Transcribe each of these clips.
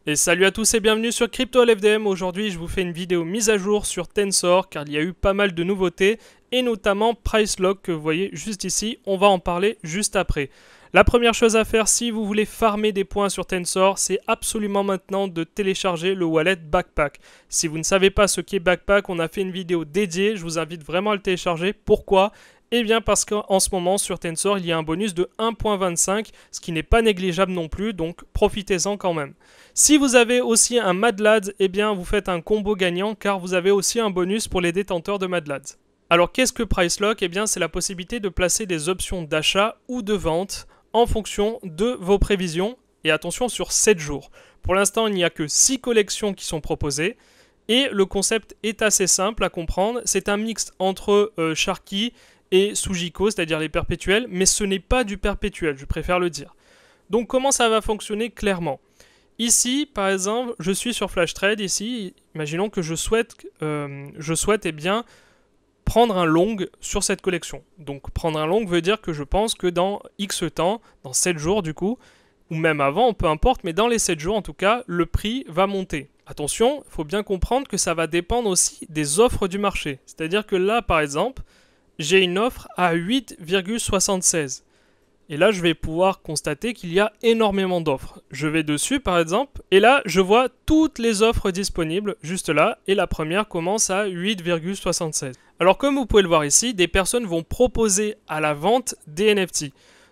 Et salut à tous et bienvenue sur Crypto LFDM. Aujourd'hui, je vous fais une vidéo mise à jour sur Tensor car il y a eu pas mal de nouveautés et notamment PriceLock que vous voyez juste ici. On va en parler juste après. La première chose à faire si vous voulez farmer des points sur Tensor, c'est absolument maintenant de télécharger le wallet Backpack. Si vous ne savez pas ce qu'est Backpack, on a fait une vidéo dédiée. Je vous invite vraiment à le télécharger. Pourquoi ? Eh bien parce qu'en ce moment sur Tensor il y a un bonus de 1.25, ce qui n'est pas négligeable non plus, donc profitez-en quand même. Si vous avez aussi un Mad Lads, eh bien vous faites un combo gagnant car vous avez aussi un bonus pour les détenteurs de Mad Lads. Alors qu'est-ce que PriceLock ? Eh bien c'est la possibilité de placer des options d'achat ou de vente en fonction de vos prévisions et attention sur 7 jours. Pour l'instant il n'y a que 6 collections qui sont proposées. Et le concept est assez simple à comprendre, c'est un mix entre Sharky et Sujiko, c'est-à-dire les perpétuels, mais ce n'est pas du perpétuel, je préfère le dire. Donc comment ça va fonctionner clairement ? Ici, par exemple, je suis sur FlashTrade, ici, imaginons que je souhaite eh bien, prendre un long sur cette collection. Donc prendre un long veut dire que je pense que dans X temps, dans 7 jours du coup, ou même avant, peu importe, mais dans les 7 jours en tout cas, le prix va monter. Attention, il faut bien comprendre que ça va dépendre aussi des offres du marché. C'est-à-dire que là, par exemple, j'ai une offre à 8,76. Et là, je vais pouvoir constater qu'il y a énormément d'offres. Je vais dessus, par exemple, et là, je vois toutes les offres disponibles, juste là, et la première commence à 8,76. Alors, comme vous pouvez le voir ici, des personnes vont proposer à la vente des NFT.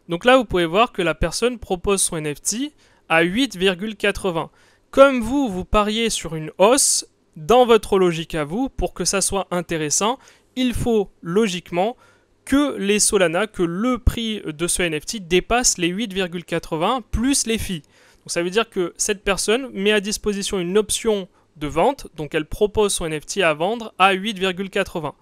Donc là, vous pouvez voir que la personne propose son NFT à 8,80. Comme vous pariez sur une hausse, dans votre logique à vous, pour que ça soit intéressant, il faut logiquement que les Solana, que le prix de ce NFT dépasse les 8,80 plus les fees. Donc ça veut dire que cette personne met à disposition une option de vente, donc elle propose son NFT à vendre à 8,80.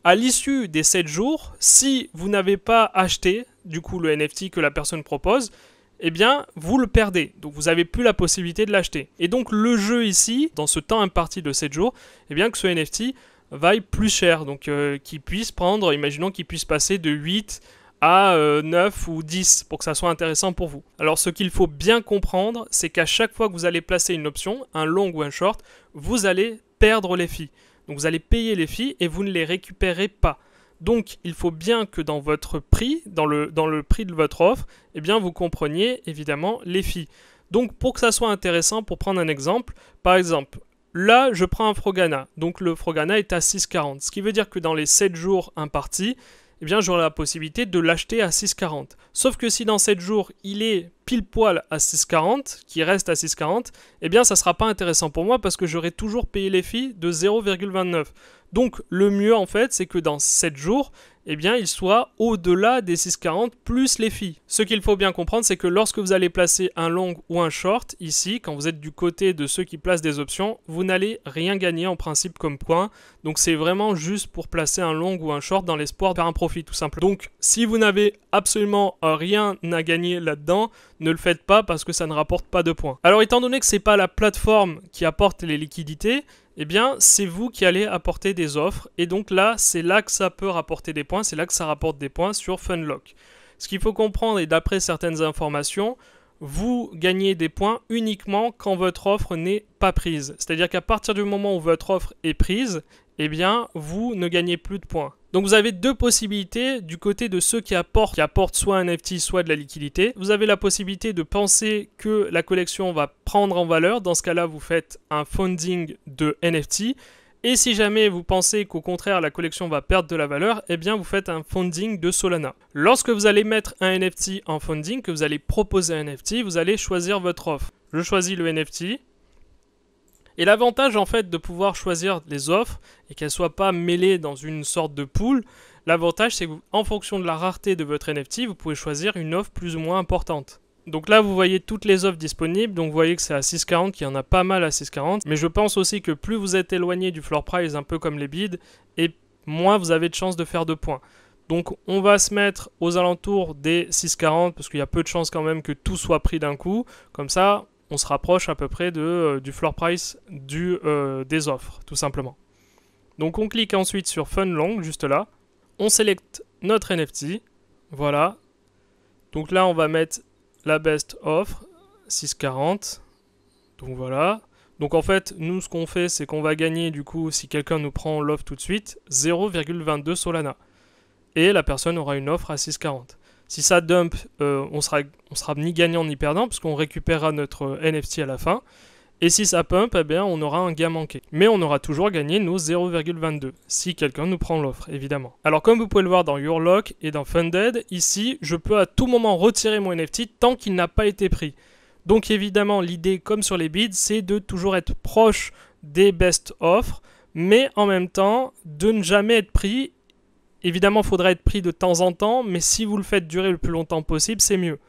À l'issue des 7 jours, si vous n'avez pas acheté du coup le NFT que la personne propose, eh bien vous le perdez. Donc vous n'avez plus la possibilité de l'acheter. Et donc le jeu ici, dans ce temps imparti de 7 jours, eh bien que ce NFT vaille plus cher, donc qu'il puisse prendre, imaginons qu'il puisse passer de 8 à 9 ou 10 pour que ça soit intéressant pour vous. Alors ce qu'il faut bien comprendre, c'est qu'à chaque fois que vous allez placer une option, un long ou un short, vous allez perdre les fees. Donc vous allez payer les fees et vous ne les récupérez pas. Donc il faut bien que dans votre prix, dans le prix de votre offre, eh bien vous compreniez évidemment les fees. Donc pour que ça soit intéressant, pour prendre un exemple, par exemple, là, je prends un Frogana. Donc le Frogana est à 6,40. Ce qui veut dire que dans les 7 jours impartis, eh bien, j'aurai la possibilité de l'acheter à 6,40. Sauf que si dans 7 jours, il est pile poil à 6,40, qui reste à 6,40, eh bien, ça ne sera pas intéressant pour moi parce que j'aurai toujours payé les fees de 0,29. Donc, le mieux, en fait, c'est que dans 7 jours, eh bien, il soit au-delà des 6,40 plus les fees. Ce qu'il faut bien comprendre, c'est que lorsque vous allez placer un long ou un short, ici, quand vous êtes du côté de ceux qui placent des options, vous n'allez rien gagner en principe comme point. Donc, c'est vraiment juste pour placer un long ou un short dans l'espoir de faire un profit, tout simplement. Donc, si vous n'avez absolument rien à gagner là-dedans, ne le faites pas parce que ça ne rapporte pas de points. Alors, étant donné que ce n'est pas la plateforme qui apporte les liquidités, eh bien, c'est vous qui allez apporter des offres. Et donc là, c'est là que ça peut rapporter des points. C'est là que ça rapporte des points sur Funlock. Ce qu'il faut comprendre, et d'après certaines informations, vous gagnez des points uniquement quand votre offre n'est pas prise. C'est-à-dire qu'à partir du moment où votre offre est prise, eh bien, vous ne gagnez plus de points. Donc vous avez deux possibilités du côté de ceux qui apportent soit un NFT, soit de la liquidité. Vous avez la possibilité de penser que la collection va prendre en valeur. Dans ce cas-là, vous faites un funding de NFT. Et si jamais vous pensez qu'au contraire, la collection va perdre de la valeur, eh bien vous faites un funding de Solana. Lorsque vous allez mettre un NFT en funding, que vous allez proposer un NFT, vous allez choisir votre offre. Je choisis le NFT. Et l'avantage en fait de pouvoir choisir les offres et qu'elles ne soient pas mêlées dans une sorte de pool, l'avantage c'est qu'en fonction de la rareté de votre NFT, vous pouvez choisir une offre plus ou moins importante. Donc là vous voyez toutes les offres disponibles, donc vous voyez que c'est à 6,40, qu'il y en a pas mal à 6,40, mais je pense aussi que plus vous êtes éloigné du floor price, un peu comme les bids, et moins vous avez de chances de faire de points. Donc on va se mettre aux alentours des 6,40 parce qu'il y a peu de chances quand même que tout soit pris d'un coup, comme ça on se rapproche à peu près du floor price des offres, tout simplement. Donc on clique ensuite sur Fun Long, juste là. On sélecte notre NFT. Voilà. Donc là, on va mettre la best offre, 6,40. Donc voilà. Donc en fait, nous ce qu'on fait, c'est qu'on va gagner du coup, si quelqu'un nous prend l'offre tout de suite, 0,22 Solana. Et la personne aura une offre à 6,40. Si ça dump, on sera ni gagnant ni perdant, puisqu'on récupérera notre NFT à la fin. Et si ça pump, eh bien, on aura un gain manqué. Mais on aura toujours gagné nos 0,22, si quelqu'un nous prend l'offre, évidemment. Alors comme vous pouvez le voir dans Your Lock et dans Funded, ici, je peux à tout moment retirer mon NFT tant qu'il n'a pas été pris. Donc évidemment, l'idée, comme sur les bids, c'est de toujours être proche des best offres, mais en même temps, de ne jamais être pris. Évidemment, il faudra être pris de temps en temps, mais si vous le faites durer le plus longtemps possible, c'est mieux.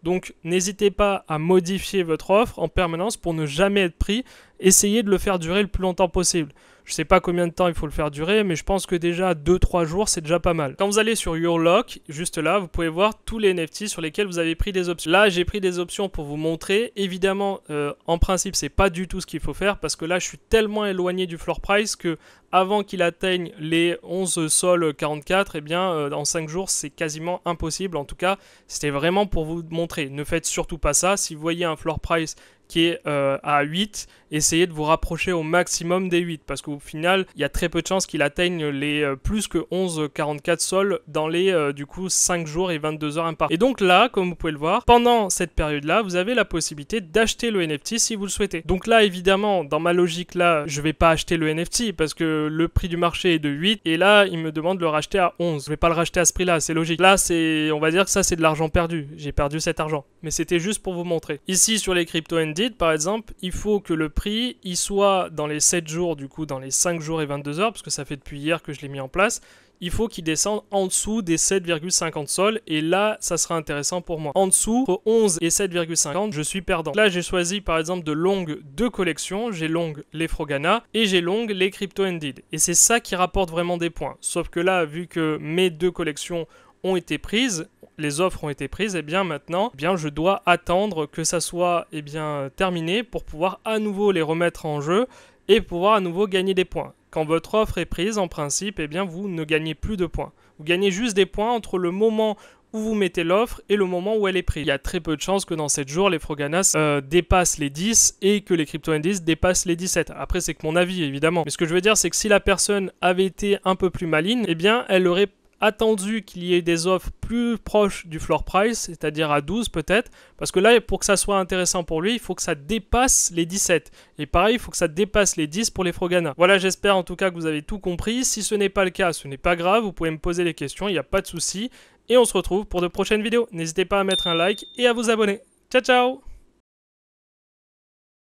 Donc n'hésitez pas à modifier votre offre en permanence pour ne jamais être pris. Essayez de le faire durer le plus longtemps possible. Je ne sais pas combien de temps il faut le faire durer, mais je pense que déjà 2-3 jours, c'est déjà pas mal. Quand vous allez sur Your Lock, juste là, vous pouvez voir tous les NFT sur lesquels vous avez pris des options. Là, j'ai pris des options pour vous montrer. Évidemment, en principe, c'est pas du tout ce qu'il faut faire parce que là, je suis tellement éloigné du floor price que avant qu'il atteigne les 11 sols 44, eh bien, en 5 jours, c'est quasiment impossible. En tout cas, c'était vraiment pour vous montrer. Ne faites surtout pas ça. Si vous voyez un floor price qui est à 8, essayez de vous rapprocher au maximum des 8 parce qu'au final, il y a très peu de chances qu'il atteigne les plus que 11,44 sols dans les du coup 5 jours et 22 heures imparties. Et donc là, comme vous pouvez le voir, pendant cette période-là, vous avez la possibilité d'acheter le NFT si vous le souhaitez. Donc là, évidemment, dans ma logique là, je vais pas acheter le NFT parce que le prix du marché est de 8 et là, il me demande de le racheter à 11. Je vais pas le racheter à ce prix-là, c'est logique. Là, on va dire que ça c'est de l'argent perdu. J'ai perdu cet argent, mais c'était juste pour vous montrer. Ici sur les crypto par exemple, il faut que le prix il soit dans les 7 jours, du coup dans les 5 jours et 22 heures, parce que ça fait depuis hier que je l'ai mis en place, il faut qu'il descende en dessous des 7,50 sols, et là, ça sera intéressant pour moi. En dessous, entre 11 et 7,50, je suis perdant. Là, j'ai choisi par exemple de long 2 collections, j'ai long les Frogana, et j'ai long les Crypto Ended. Et c'est ça qui rapporte vraiment des points. Sauf que là, vu que mes 2 collections ont été prises, les offres ont été prises, et bien maintenant, je dois attendre que ça soit terminé pour pouvoir à nouveau les remettre en jeu et pouvoir à nouveau gagner des points. Quand votre offre est prise, en principe, vous ne gagnez plus de points. Vous gagnez juste des points entre le moment où vous mettez l'offre et le moment où elle est prise. Il y a très peu de chances que dans 7 jours, les Froganas dépassent les 10 et que les Crypto Indies dépassent les 17. Après, c'est que mon avis, évidemment. Mais ce que je veux dire, c'est que si la personne avait été un peu plus maligne, elle aurait attendu qu'il y ait des offres plus proches du floor price, c'est-à-dire à 12 peut-être, parce que là, pour que ça soit intéressant pour lui, il faut que ça dépasse les 17. Et pareil, il faut que ça dépasse les 10 pour les Frogana. Voilà, j'espère en tout cas que vous avez tout compris. Si ce n'est pas le cas, ce n'est pas grave, vous pouvez me poser les questions, il n'y a pas de souci. Et on se retrouve pour de prochaines vidéos. N'hésitez pas à mettre un like et à vous abonner. Ciao, ciao!